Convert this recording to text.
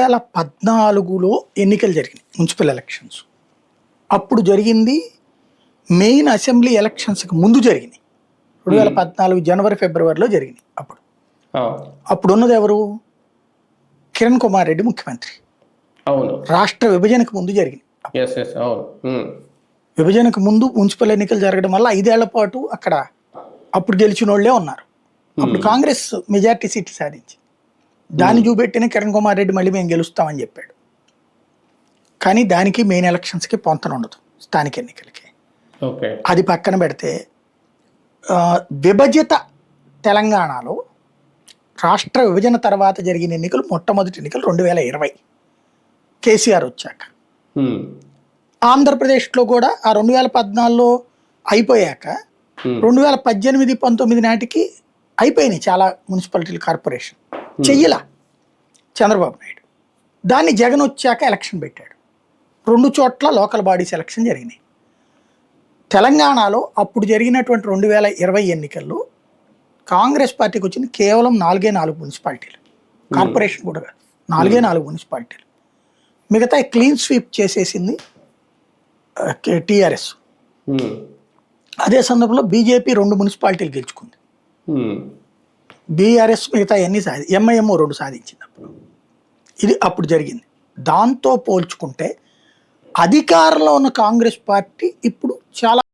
2014లో ఎన్నికలు జరిగినాయి, municipal elections. అప్పుడు జరిగింది మెయిన్ అసెంబ్లీ ఎలక్షన్స్కి ముందు జరిగినాయి. 2014 జనవరి ఫిబ్రవరిలో జరిగినాయి. అప్పుడున్నది ఎవరు? కిరణ్ కుమార్ రెడ్డి ముఖ్యమంత్రి. రాష్ట్ర విభజనకు ముందు జరిగింది. విభజనకు ముందు మున్సిపల్ ఎన్నికలు జరగడం వల్ల 5 ఏళ్ల పాటు అక్కడ అప్పుడు గెలిచిన వాళ్ళే ఉన్నారు. అప్పుడు కాంగ్రెస్ మెజార్టీ సీట్ సాధించి దాన్ని చూపెట్టిన కిరణ్ కుమార్ రెడ్డి మళ్ళీ మేము గెలుస్తామని చెప్పాడు. కానీ దానికి మెయిన్ ఎలక్షన్స్కి పొంతన ఉండదు, స్థానిక ఎన్నికలకి. అది పక్కన పెడితే విభజిత తెలంగాణలో రాష్ట్ర విభజన తర్వాత జరిగిన ఎన్నికలు, మొట్టమొదటి ఎన్నికలు 2020 కేసీఆర్ వచ్చాక. ఆంధ్రప్రదేశ్లో కూడా ఆ 2014లో అయిపోయాక 2018-19 నాటికి అయిపోయినాయి చాలా మున్సిపాలిటీలు, కార్పొరేషన్ చెయ్యలా చంద్రబాబు నాయుడు. దాన్ని జగన్ వచ్చాక ఎలక్షన్ పెట్టాడు. 2 చోట్ల లోకల్ బాడీస్ ఎలక్షన్ జరిగినాయి. తెలంగాణలో అప్పుడు జరిగినటువంటి 2020 ఎన్నికల్లో కాంగ్రెస్ పార్టీకి వచ్చింది కేవలం 4 మున్సిపాలిటీలు, కార్పొరేషన్ కూడా కాదు, 4 మున్సిపాలిటీలు. మిగతా క్లీన్ స్వీప్ చేసేసింది టీఆర్ఎస్. అదే సందర్భంలో బీజేపీ 2 మున్సిపాలిటీలు గెలుచుకుంది. బీఆర్ఎస్ మిగతా అన్ని ఎంఐఎం 2 సాధించింది. ఇది అప్పుడు జరిగింది. దాంతో పోల్చుకుంటే అధికారంలో ఉన్న కాంగ్రెస్ పార్టీ ఇప్పుడు చాలా